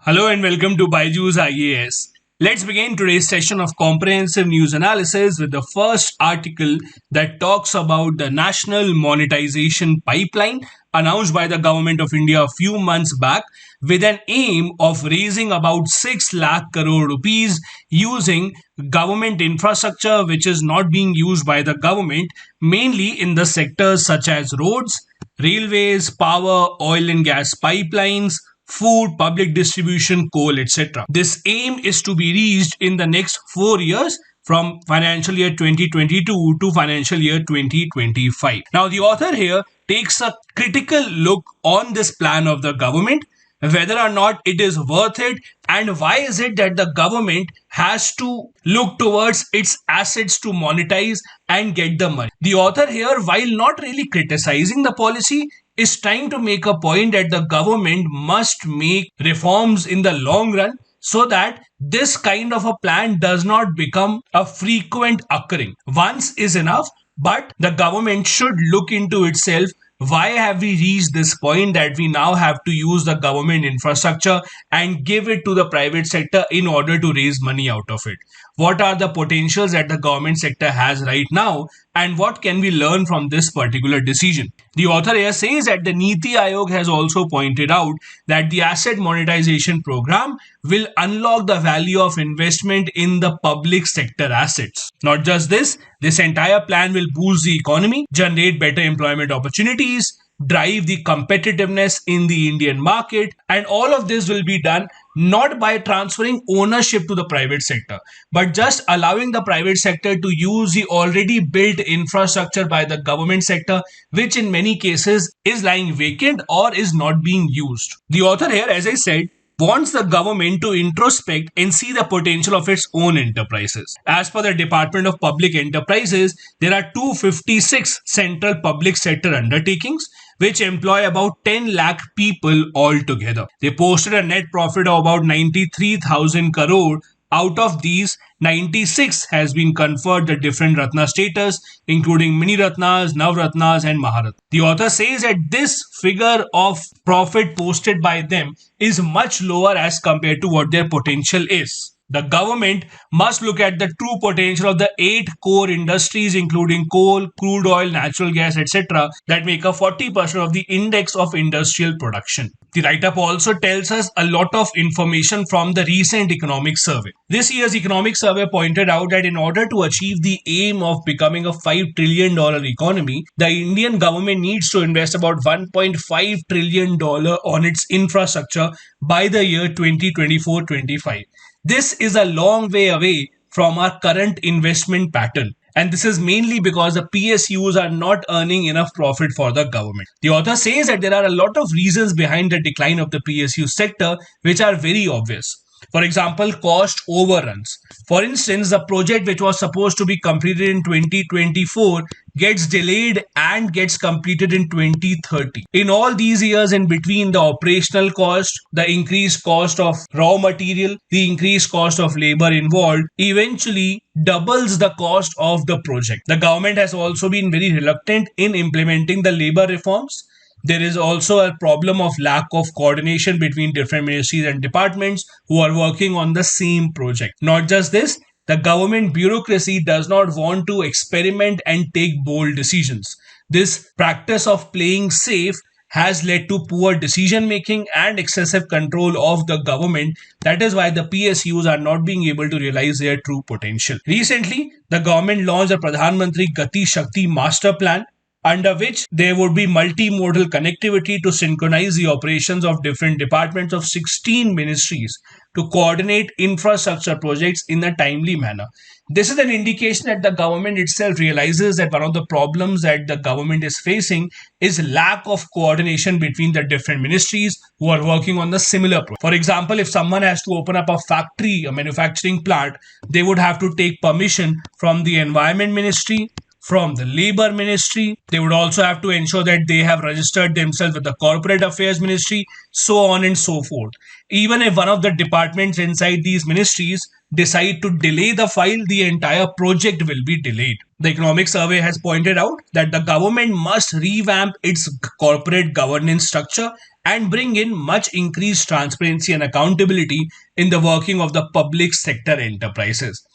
Hello and welcome to Byju's IAS. Let's begin today's session of comprehensive news analysis with the first article that talks about the national monetization pipeline announced by the government of India a few months back with an aim of raising about 6 lakh crore rupees using government infrastructure which is not being used by the government, mainly in the sectors such as roads, railways, power, oil and gas pipelines, food, public distribution, coal, etc. This aim is to be reached in the next 4 years from financial year 2022 to financial year 2025. Now, the author here takes a critical look on this plan of the government, whether or not it is worth it, and why is it that the government has to look towards its assets to monetize and get the money. The author here, while not really criticizing the policy, is trying to make a point that the government must make reforms in the long run so that this kind of a plan does not become a frequent occurring. Once is enough, but the government should look into itself. Why have we reached this point that we now have to use the government infrastructure and give it to the private sector in order to raise money out of it? What are the potentials that the government sector has right now, and what can we learn from this particular decision? The author here says that the Niti Aayog has also pointed out that the asset monetization program will unlock the value of investment in the public sector assets. Not just this entire plan will boost the economy, generate better employment opportunities, drive the competitiveness in the Indian market, and all of this will be done not by transferring ownership to the private sector, but just allowing the private sector to use the already built infrastructure by the government sector, which in many cases is lying vacant or is not being used. The author here, as I said, wants the government to introspect and see the potential of its own enterprises. As per the Department of Public Enterprises, there are 256 central public sector undertakings which employ about 10 lakh people altogether. They posted a net profit of about 93,000 crore. Out of these, 96 has been conferred the different Ratna status, including Mini Ratnas, Nav Ratnas, and Maharatna. The author says that this figure of profit posted by them is much lower as compared to what their potential is. The government must look at the true potential of the 8 core industries, including coal, crude oil, natural gas, etc., that make up 40% of the index of industrial production. The write-up also tells us a lot of information from the recent economic survey. This year's economic survey pointed out that in order to achieve the aim of becoming a $5 trillion economy, the Indian government needs to invest about $1.5 trillion on its infrastructure by the year 2024-25. This is a long way away from our current investment pattern. And this is mainly because the PSUs are not earning enough profit for the government. The author says that there are a lot of reasons behind the decline of the PSU sector, which are very obvious. For example, cost overruns. For instance, the project which was supposed to be completed in 2024 gets delayed and gets completed in 2030. In all these years in between, the operational cost, the increased cost of raw material, the increased cost of labor involved eventually doubles the cost of the project. The government has also been very reluctant in implementing the labor reforms. There is also a problem of lack of coordination between different ministries and departments who are working on the same project. Not just this, the government bureaucracy does not want to experiment and take bold decisions. This practice of playing safe has led to poor decision making and excessive control of the government. That is why the PSUs are not being able to realize their true potential. Recently, the government launched the Pradhan Mantri Gati Shakti Master Plan, under which there would be multimodal connectivity to synchronize the operations of different departments of 16 ministries to coordinate infrastructure projects in a timely manner. This is an indication that the government itself realizes that one of the problems that the government is facing is lack of coordination between the different ministries who are working on the similar project. For example, if someone has to open up a factory, a manufacturing plant, they would have to take permission from the Environment Ministry, from the Labor Ministry. They would also have to ensure that they have registered themselves with the Corporate Affairs Ministry, so on and so forth. Even if one of the departments inside these ministries decide to delay the file, the entire project will be delayed. The economic survey has pointed out that the government must revamp its corporate governance structure and bring in much increased transparency and accountability in the working of the public sector enterprises.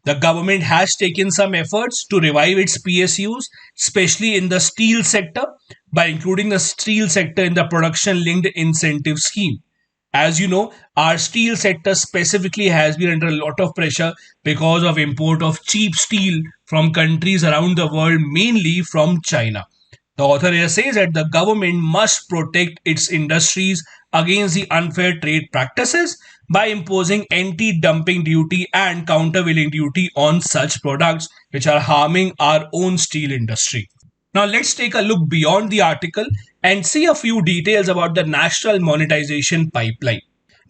The government has taken some efforts to revive its PSUs, especially in the steel sector, by including the steel sector in the production linked incentive scheme. As you know, our steel sector specifically has been under a lot of pressure because of import of cheap steel from countries around the world, mainly from China. The author here says that the government must protect its industries against the unfair trade practices by imposing anti-dumping duty and countervailing duty on such products which are harming our own steel industry. Now let's take a look beyond the article and see a few details about the national monetization pipeline.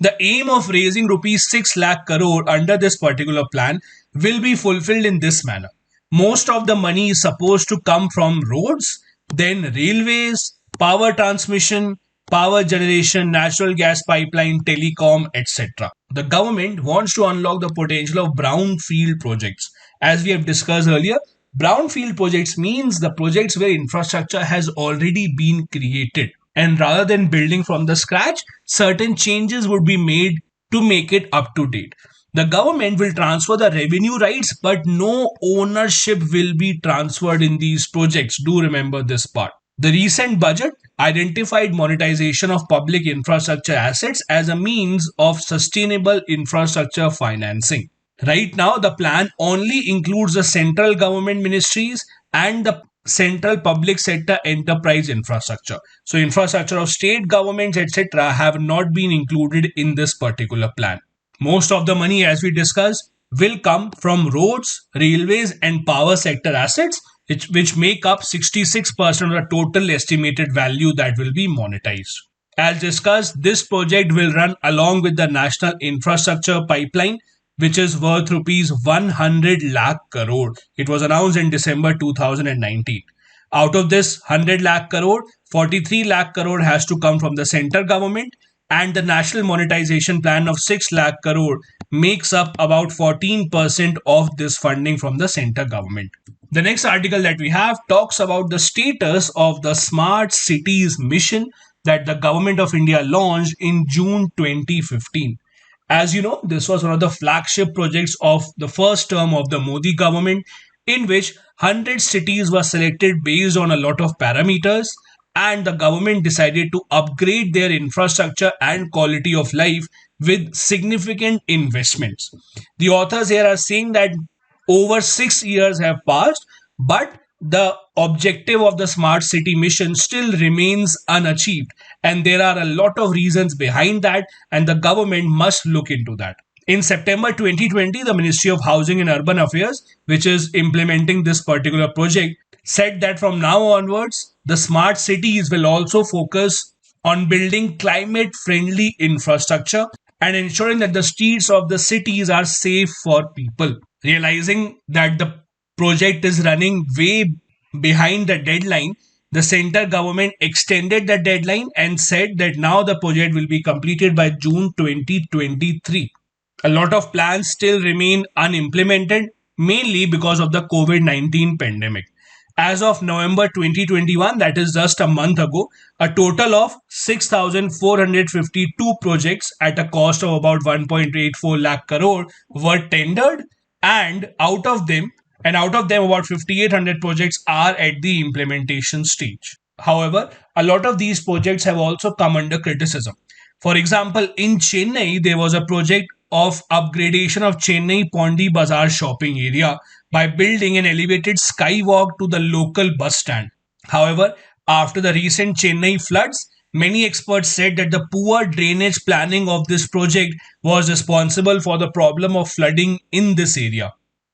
The aim of raising rupees 6 lakh crore under this particular plan will be fulfilled in this manner. Most of the money is supposed to come from roads, then railways, power transmission, power generation, natural gas pipeline, telecom, etc. The government wants to unlock the potential of brownfield projects. As we have discussed earlier, brownfield projects means the projects where infrastructure has already been created. And rather than building from the scratch, certain changes would be made to make it up to date. The government will transfer the revenue rights, but no ownership will be transferred in these projects. Do remember this part. The recent budget identified monetization of public infrastructure assets as a means of sustainable infrastructure financing. Right now, the plan only includes the central government ministries and the central public sector enterprise infrastructure. So, infrastructure of state governments, etc., have not been included in this particular plan. Most of the money, as we discussed, will come from roads, railways, and power sector assets, which make up 66% of the total estimated value that will be monetized. As discussed, this project will run along with the National Infrastructure Pipeline, which is worth rupees 100 lakh crore. It was announced in December 2019. Out of this 100 lakh crore, 43 lakh crore has to come from the center government, and the national monetization plan of 6 lakh crore makes up about 14% of this funding from the center government. The next article that we have talks about the status of the Smart Cities mission that the government of India launched in June 2015. As you know, this was one of the flagship projects of the first term of the Modi government, in which 100 cities were selected based on a lot of parameters, and the government decided to upgrade their infrastructure and quality of life with significant investments. The authors here are saying that over 6 years have passed, but the objective of the smart city mission still remains unachieved, and there are a lot of reasons behind that, and the government must look into that. In September 2020, the Ministry of Housing and Urban Affairs, which is implementing this particular project, said that from now onwards, the smart cities will also focus on building climate friendly infrastructure and ensuring that the streets of the cities are safe for people. Realizing that the project is running way behind the deadline, the center government extended the deadline and said that now the project will be completed by June 2023. A lot of plans still remain unimplemented, mainly because of the COVID-19 pandemic. As of November 2021, that is just a month ago, a total of 6,452 projects at a cost of about 1.84 lakh crore were tendered, and out of them about 5,800 projects are at the implementation stage. However, a lot of these projects have also come under criticism. For example, in Chennai, there was a project of upgradation of Chennai Pondi Bazaar shopping area by building an elevated skywalk to the local bus stand. However, after the recent Chennai floods, many experts said that the poor drainage planning of this project was responsible for the problem of flooding in this area.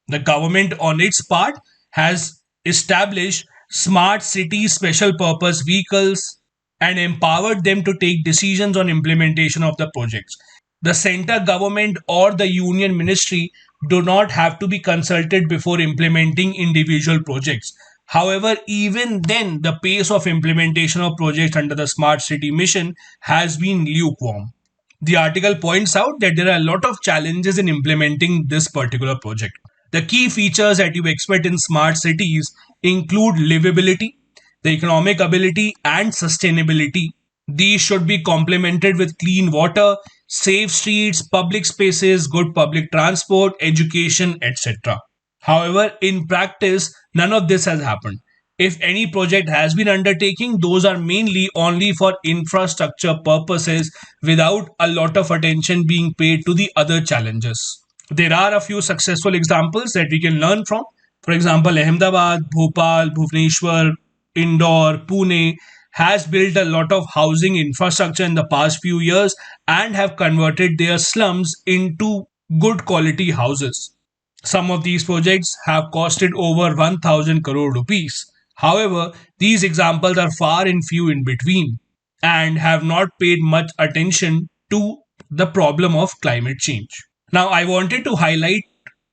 The government, on its part, has established smart city special purpose vehicles and empowered them to take decisions on implementation of the projects. The center government or the union ministry do not have to be consulted before implementing individual projects. However, even then, the pace of implementation of projects under the Smart City mission has been lukewarm. The article points out that there are a lot of challenges in implementing this particular project. The key features that you expect in smart cities include livability, the economic ability, and sustainability. These should be complemented with clean water, safe streets, public spaces, good public transport, education, etc. However, in practice, none of this has happened. If any project has been undertaking, those are mainly only for infrastructure purposes without a lot of attention being paid to the other challenges. There are a few successful examples that we can learn from. For example, Ahmedabad, Bhopal, Bhubaneswar, Indore, Pune has built a lot of housing infrastructure in the past few years and have converted their slums into good quality houses. Some of these projects have costed over 1000 crore rupees. However, these examples are far and few in between and have not paid much attention to the problem of climate change. Now, I wanted to highlight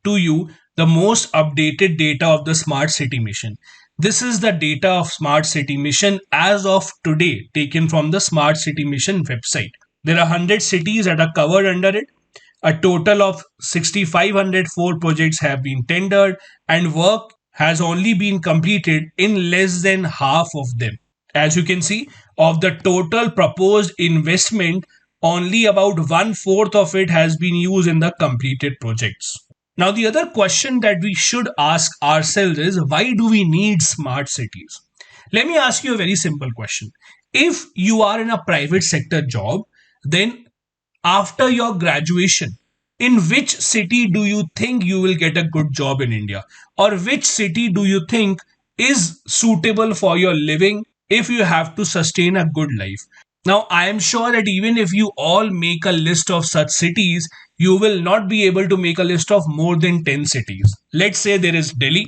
to you the most updated data of the Smart City Mission. This is the data of Smart City Mission as of today, taken from the Smart City Mission website. There are 100 cities that are covered under it. A total of 6,504 projects have been tendered, and work has only been completed in less than half of them. As you can see, of the total proposed investment, only about one fourth of it has been used in the completed projects. Now, the other question that we should ask ourselves is, why do we need smart cities? Let me ask you a very simple question. If you are in a private sector job, then after your graduation, in which city do you think you will get a good job in India? Or which city do you think is suitable for your living if you have to sustain a good life? Now, I am sure that even if you all make a list of such cities, you will not be able to make a list of more than 10 cities. Let's say there is Delhi,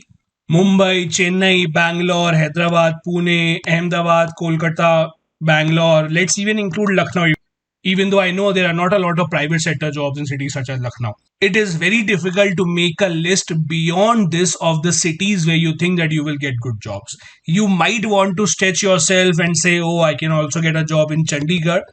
Mumbai, Chennai, Bangalore, Hyderabad, Pune, Ahmedabad, Kolkata, Bangalore. Let's even include Lucknow, even though I know there are not a lot of private sector jobs in cities such as Lucknow. It is very difficult to make a list beyond this of the cities where you think that you will get good jobs. You might want to stretch yourself and say, oh, I can also get a job in Chandigarh.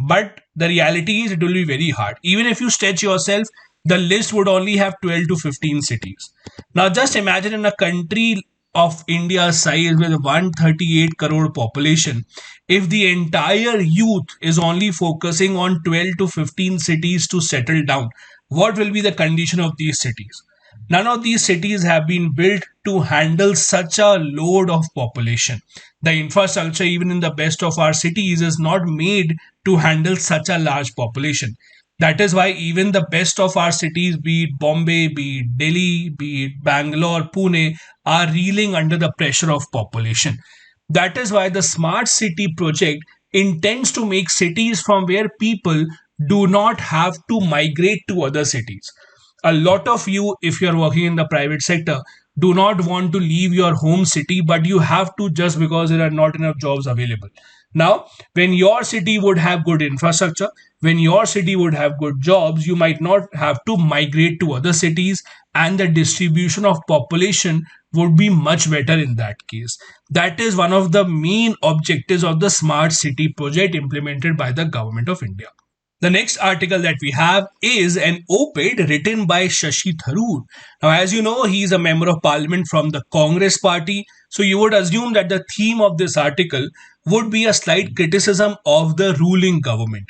But the reality is, it will be very hard. Even if you stretch yourself, the list would only have 12 to 15 cities. Now, just imagine in a country of India's size with 138 crore population, if the entire youth is only focusing on 12 to 15 cities to settle down, what will be the condition of these cities? None of these cities have been built to handle such a load of population. The infrastructure, even in the best of our cities, is not made to handle such a large population. That is why even the best of our cities, be it Bombay, be it Delhi, be it Bangalore, Pune, are reeling under the pressure of population. That is why the Smart City project intends to make cities from where people do not have to migrate to other cities. A lot of you, if you're working in the private sector, do not want to leave your home city, but you have to just because there are not enough jobs available. Now, when your city would have good infrastructure, when your city would have good jobs, you might not have to migrate to other cities, and the distribution of population would be much better in that case. That is one of the main objectives of the Smart City project implemented by the Government of India. The next article that we have is an op-ed written by Shashi Tharoor. Now, as you know, he is a member of parliament from the Congress party. So you would assume that the theme of this article would be a slight criticism of the ruling government.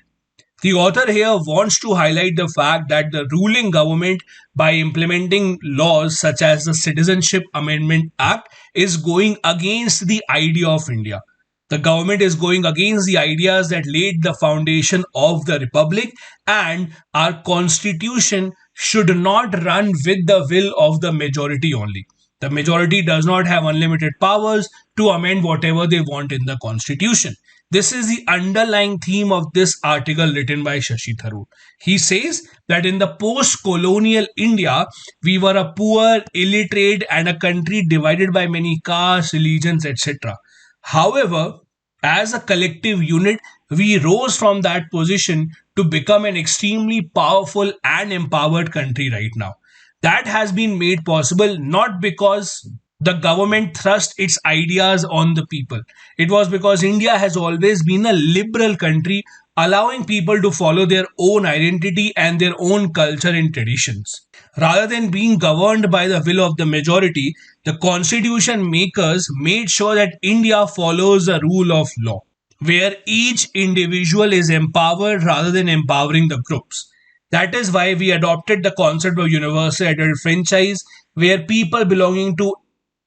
The author here wants to highlight the fact that the ruling government, by implementing laws such as the Citizenship Amendment Act, is going against the idea of India. The government is going against the ideas that laid the foundation of the republic, and our constitution should not run with the will of the majority only. The majority does not have unlimited powers to amend whatever they want in the constitution. This is the underlying theme of this article written by Shashi Tharoor. He says that in the post-colonial India, we were a poor, illiterate, and a country divided by many castes, religions, etc. However, as a collective unit, we rose from that position to become an extremely powerful and empowered country right now. That has been made possible not because the government thrust its ideas on the people. It was because India has always been a liberal country, allowing people to follow their own identity and their own culture and traditions. Rather than being governed by the will of the majority, the constitution makers made sure that India follows the rule of law. where each individual is empowered rather than empowering the groups. That is why we adopted the concept of universal adult franchise, where people belonging to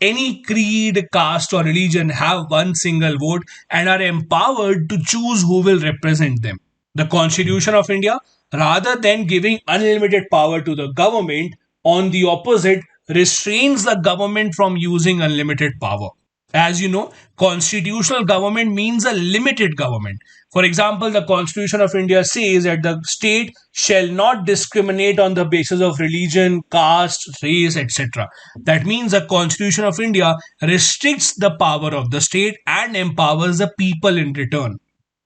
any creed, caste, or religion have one single vote and are empowered to choose who will represent them. The Constitution of India, rather than giving unlimited power to the government, on the opposite, restrains the government from using unlimited power. As you know, constitutional government means a limited government. For example, the Constitution of India says that the state shall not discriminate on the basis of religion, caste, race, etc. That means the Constitution of India restricts the power of the state and empowers the people in return.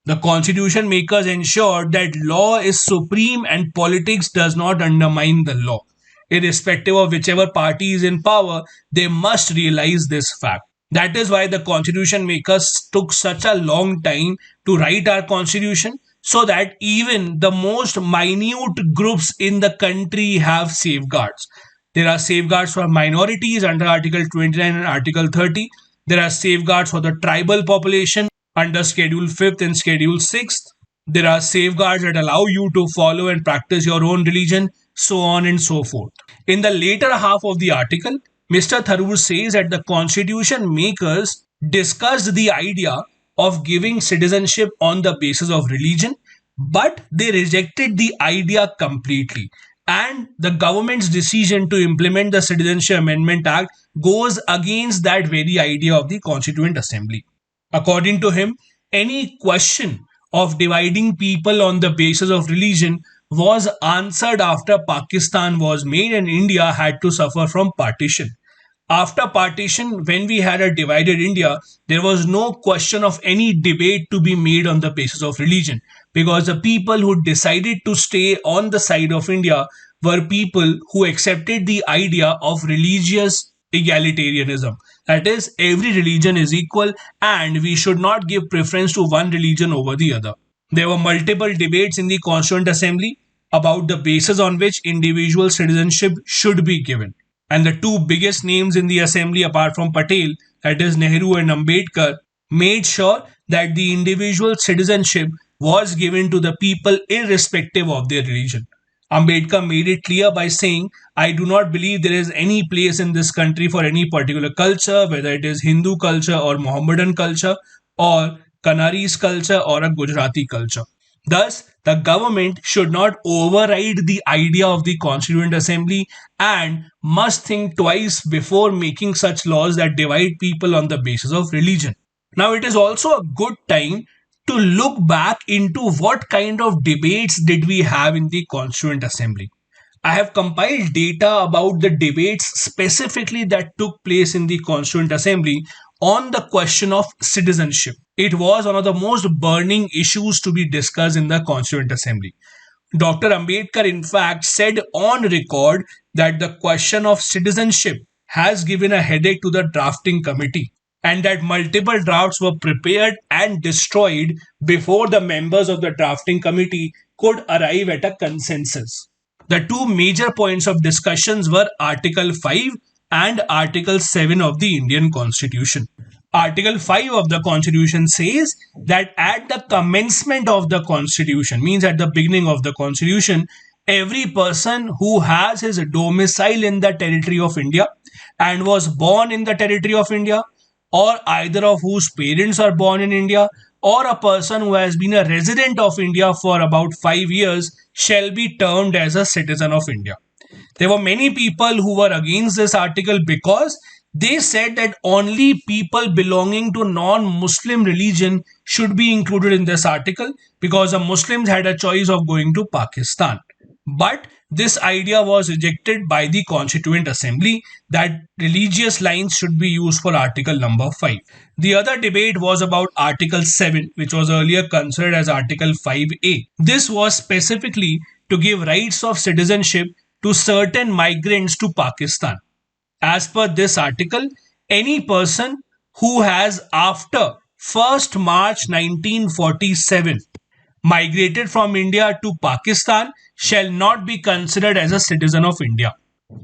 The constitution makers ensure that law is supreme and politics does not undermine the law. Irrespective of whichever party is in power, they must realize this fact. That is why the constitution makers took such a long time to write our constitution, so that even the most minute groups in the country have safeguards. There are safeguards for minorities under Article 29 and Article 30. There are safeguards for the tribal population under Schedule 5th and Schedule 6th. There are safeguards that allow you to follow and practice your own religion, so on and so forth. In the later half of the article, Mr. Tharoor says that the constitution makers discussed the idea of giving citizenship on the basis of religion, but they rejected the idea completely. And the government's decision to implement the Citizenship Amendment Act goes against that very idea of the Constituent Assembly. According to him, any question of dividing people on the basis of religion was answered after Pakistan was made and India had to suffer from partition. After partition, when we had a divided India, there was no question of any debate to be made on the basis of religion, because the people who decided to stay on the side of India were people who accepted the idea of religious egalitarianism. That is, every religion is equal and we should not give preference to one religion over the other. There were multiple debates in the Constituent Assembly about the basis on which individual citizenship should be given. And the two biggest names in the assembly, apart from Patel, that is Nehru and Ambedkar, made sure that the individual citizenship was given to the people irrespective of their religion. Ambedkar made it clear by saying, I do not believe there is any place in this country for any particular culture, whether it is Hindu culture or Mohammedan culture or Kanaris culture or a Gujarati culture. Thus, the government should not override the idea of the Constituent Assembly and must think twice before making such laws that divide people on the basis of religion. Now, it is also a good time to look back into what kind of debates did we have in the Constituent Assembly. I have compiled data about the debates specifically that took place in the Constituent Assembly on the question of citizenship. It was one of the most burning issues to be discussed in the Constituent Assembly. Dr. Ambedkar, in fact, said on record that the question of citizenship has given a headache to the drafting committee, and that multiple drafts were prepared and destroyed before the members of the drafting committee could arrive at a consensus. The two major points of discussions were Article 5 and Article 7 of the Indian Constitution. Article 5 of the Constitution says that at the commencement of the Constitution, means at the beginning of the Constitution, every person who has his domicile in the territory of India and was born in the territory of India, or either of whose parents are born in India, or a person who has been a resident of India for about 5 years, shall be termed as a citizen of India. There were many people who were against this article because they said that only people belonging to non-Muslim religion should be included in this article, because the Muslims had a choice of going to Pakistan. But this idea was rejected by the Constituent Assembly that religious lines should be used for Article number 5. The other debate was about Article 7, which was earlier considered as Article 5A. This was specifically to give rights of citizenship to certain migrants to Pakistan. As per this article, any person who has after 1st March 1947 migrated from India to Pakistan shall not be considered as a citizen of India.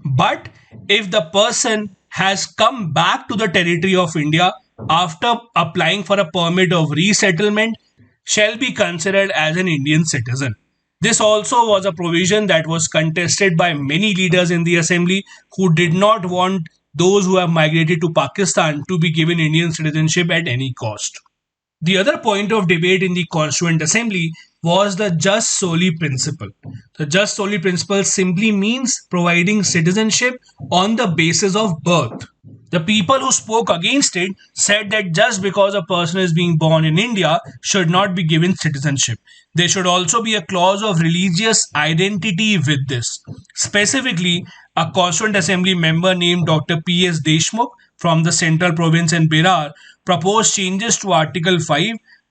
But if the person has come back to the territory of India after applying for a permit of resettlement shall be considered as an Indian citizen. This also was a provision that was contested by many leaders in the assembly who did not want those who have migrated to Pakistan to be given Indian citizenship at any cost. The other point of debate in the Constituent Assembly was the Jus Soli principle. The Jus Soli principle simply means providing citizenship on the basis of birth. The people who spoke against it said that just because a person is being born in India should not be given citizenship. There should also be a clause of religious identity with this. Specifically, a Constituent Assembly member named Dr. P.S. Deshmukh from the Central Province in Berar proposed changes to Article 5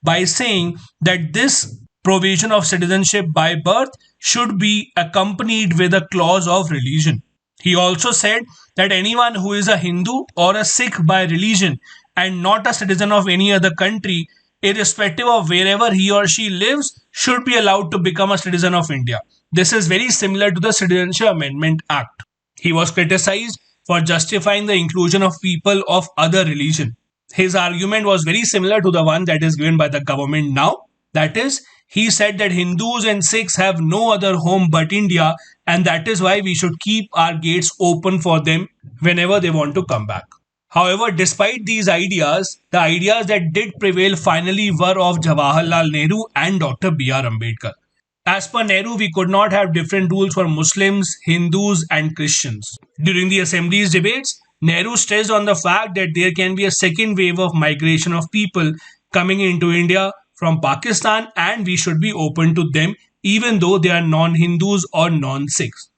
by saying that this provision of citizenship by birth should be accompanied with a clause of religion. He also said that anyone who is a Hindu or a Sikh by religion and not a citizen of any other country, irrespective of wherever he or she lives, should be allowed to become a citizen of India. This is very similar to the Citizenship Amendment Act. He was criticized for justifying the inclusion of people of other religion. His argument was very similar to the one that is given by the government now. That is, he said that Hindus and Sikhs have no other home but India, and that is why we should keep our gates open for them whenever they want to come back. However, despite these ideas, the ideas that did prevail finally were of Jawaharlal Nehru and Dr. B.R. Ambedkar. As per Nehru, we could not have different rules for Muslims, Hindus, and Christians. During the Assembly's debates, Nehru stressed on the fact that there can be a second wave of migration of people coming into India from Pakistan, and we should be open to them even though they are non-Hindus or non-Sikhs.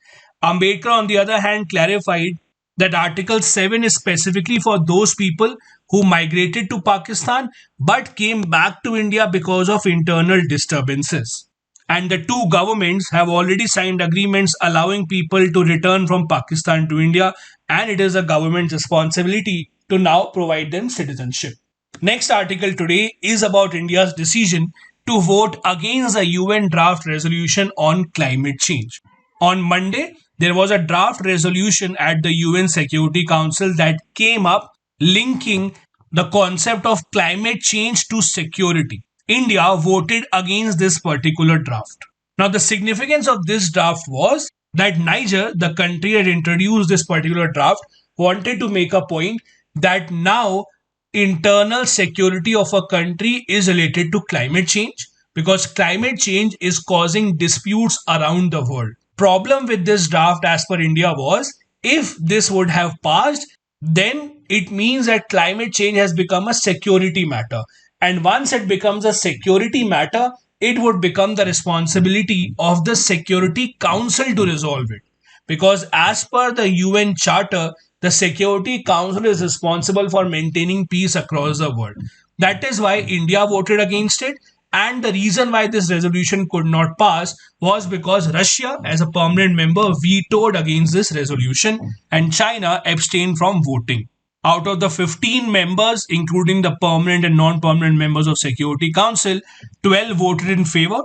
Ambedkar, on the other hand, clarified that Article 7 is specifically for those people who migrated to Pakistan but came back to India because of internal disturbances. And the two governments have already signed agreements allowing people to return from Pakistan to India, and it is a government's responsibility to now provide them citizenship. Next article today is about India's decision to vote against the UN draft resolution on climate change. On Monday, there was a draft resolution at the UN Security Council that came up linking the concept of climate change to security. India voted against this particular draft. Now, the significance of this draft was that Niger, the country that introduced this particular draft, wanted to make a point that now internal security of a country is related to climate change because climate change is causing disputes around the world. Problem with this draft as per India was if this would have passed, then it means that climate change has become a security matter. And once it becomes a security matter, it would become the responsibility of the Security Council to resolve it. Because as per the UN Charter, the Security Council is responsible for maintaining peace across the world. That is why India voted against it. And the reason why this resolution could not pass was because Russia, as a permanent member, vetoed against this resolution and China abstained from voting. Out of the 15 members, including the permanent and non-permanent members of Security Council, 12 voted in favor.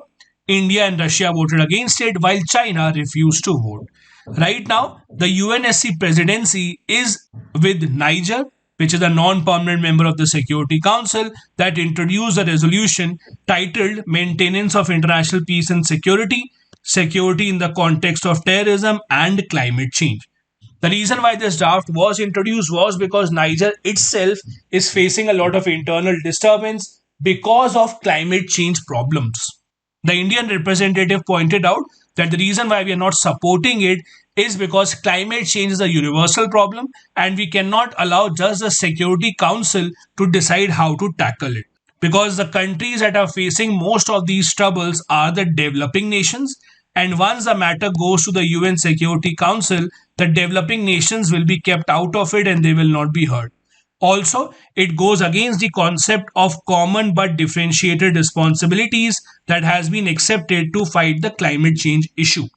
India and Russia voted against it, while China refused to vote. Right now, the UNSC presidency is with Niger, which is a non-permanent member of the Security Council, that introduced a resolution titled Maintenance of International Peace and Security, Security in the Context of Terrorism and Climate Change. The reason why this draft was introduced was because Niger itself is facing a lot of internal disturbance because of climate change problems. The Indian representative pointed out that the reason why we are not supporting it is because climate change is a universal problem and we cannot allow just the Security Council to decide how to tackle it. Because the countries that are facing most of these troubles are the developing nations, and once the matter goes to the UN Security Council, the developing nations will be kept out of it and they will not be heard. Also, it goes against the concept of common but differentiated responsibilities that has been accepted to fight the climate change issue.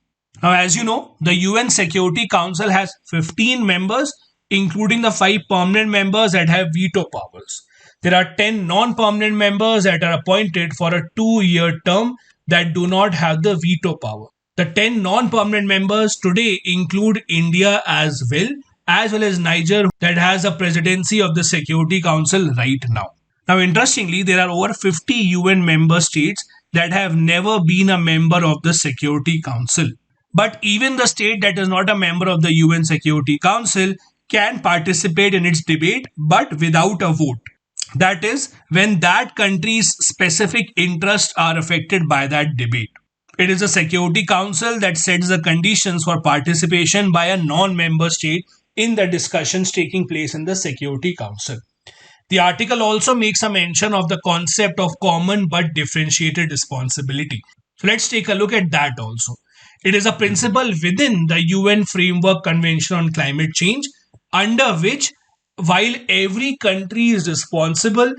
Now, as you know, the UN Security Council has 15 members, including the 5 permanent members that have veto powers. There are 10 non-permanent members that are appointed for a 2-year term that do not have the veto power. The 10 non-permanent members today include India as well as Niger, that has the presidency of the Security Council right now. Now, interestingly, there are over 50 UN member states that have never been a member of the Security Council. But even the state that is not a member of the UN Security Council can participate in its debate, but without a vote. That is, when that country's specific interests are affected by that debate. It is the Security Council that sets the conditions for participation by a non member state in the discussions taking place in the Security Council. The article also makes a mention of the concept of common but differentiated responsibility. So let's take a look at that also. It is a principle within the UN Framework Convention on Climate Change, under which, while every country is responsible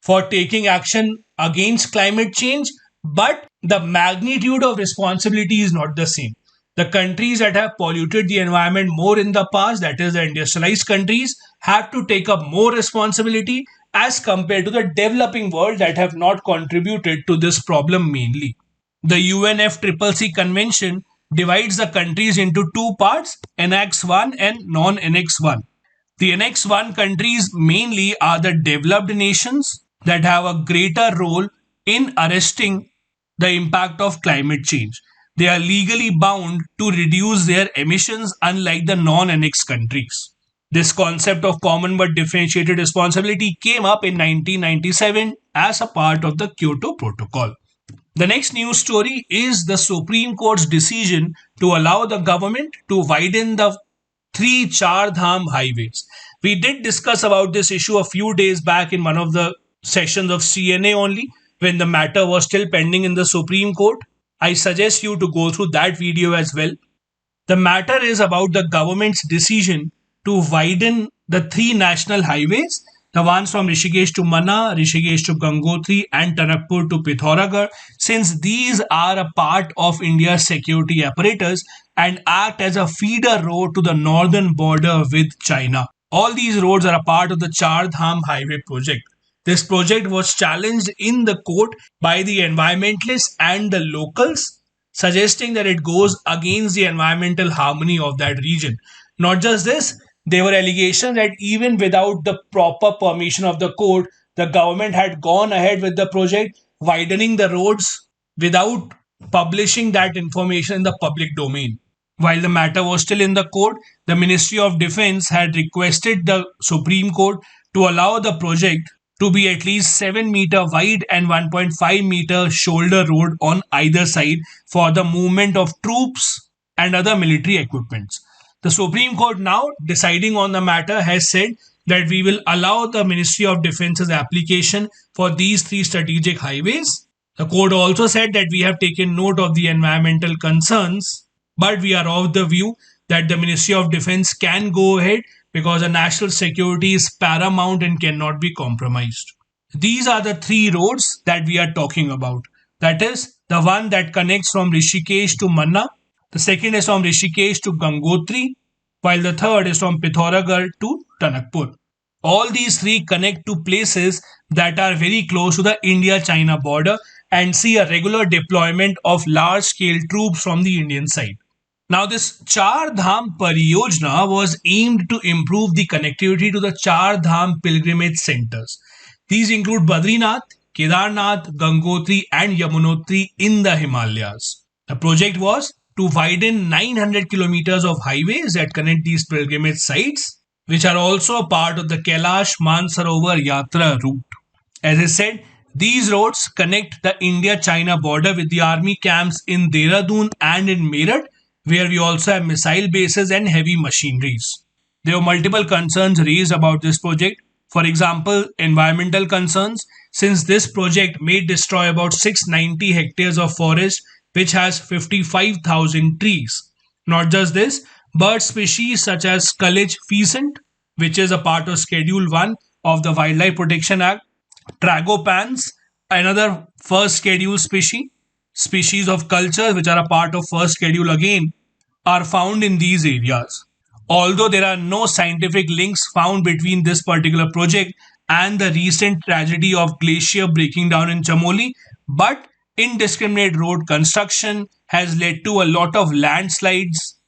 for taking action against climate change, but the magnitude of responsibility is not the same. The countries that have polluted the environment more in the past, that is the industrialized countries, have to take up more responsibility as compared to the developing world that have not contributed to this problem mainly. The UNFCCC convention divides the countries into two parts, Annex 1 and non-Annex 1. The Annex 1 countries mainly are the developed nations that have a greater role in arresting the impact of climate change. They are legally bound to reduce their emissions, unlike the non-annexed countries. This concept of common but differentiated responsibility came up in 1997 as a part of the Kyoto Protocol. The next news story is the Supreme Court's decision to allow the government to widen the three Char Dham highways. We did discuss about this issue a few days back in one of the sessions of CNA only, when the matter was still pending in the Supreme Court. I suggest you to go through that video as well. The matter is about the government's decision to widen the three national highways, the ones from Rishikesh to Manna, Rishikesh to Gangotri, and Tanakpur to Pithoragarh, since these are a part of India's security apparatus and act as a feeder road to the northern border with China. All these roads are a part of the Char Dham Highway project. This project was challenged in the court by the environmentalists and the locals, suggesting that it goes against the environmental harmony of that region. Not just this, there were allegations that even without the proper permission of the court, the government had gone ahead with the project, widening the roads without publishing that information in the public domain. While the matter was still in the court, the Ministry of Defense had requested the Supreme Court to allow the project to be at least 7-meter wide and 1.5-meter shoulder road on either side for the movement of troops and other military equipments. The Supreme Court, now deciding on the matter, has said that we will allow the Ministry of Defense's application for these three strategic highways. The court also said that we have taken note of the environmental concerns, but we are of the view that the Ministry of Defense can go ahead because the national security is paramount and cannot be compromised. These are the three roads that we are talking about. That is, the one that connects from Rishikesh to Manna, the second is from Rishikesh to Gangotri, while the third is from Pithoragarh to Tanakpur. All these three connect to places that are very close to the India-China border and see a regular deployment of large-scale troops from the Indian side. Now, this Char Dham Pariyojana was aimed to improve the connectivity to the Char Dham pilgrimage centers. These include Badrinath, Kedarnath, Gangotri, and Yamunotri in the Himalayas. The project was to widen 900 kilometers of highways that connect these pilgrimage sites, which are also a part of the Kailash Mansarovar Yatra route. As I said, these roads connect the India-China border with the army camps in Dehradun and in Meerut, where we also have missile bases and heavy machineries. There were multiple concerns raised about this project. For example, environmental concerns, since this project may destroy about 690 hectares of forest, which has 55,000 trees. Not just this, bird species such as Scullage pheasant, which is a part of Schedule 1 of the Wildlife Protection Act, Tragopans, another first schedule species of cultures which are a part of first schedule again, are found in these areas. Although there are no scientific links found between this particular project and the recent tragedy of glacier breaking down in Chamoli, but indiscriminate road construction has led to a lot of landslides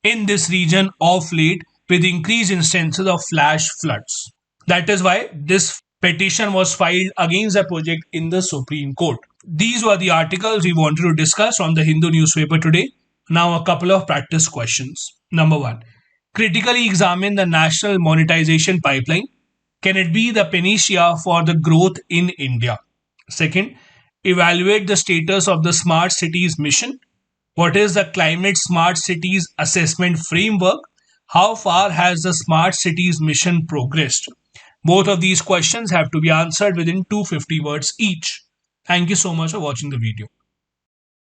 in this region of late, with increased instances of flash floods. That is why this Petition was filed against the project in the Supreme Court. These were the articles we wanted to discuss from the Hindu newspaper today. Now, a couple of practice questions. Number one, critically examine the national monetization pipeline. Can it be the panacea for the growth in India? Second, evaluate the status of the smart cities mission. What is the climate smart cities assessment framework? How far has the smart cities mission progressed? Both of these questions have to be answered within 250 words each. Thank you so much for watching the video.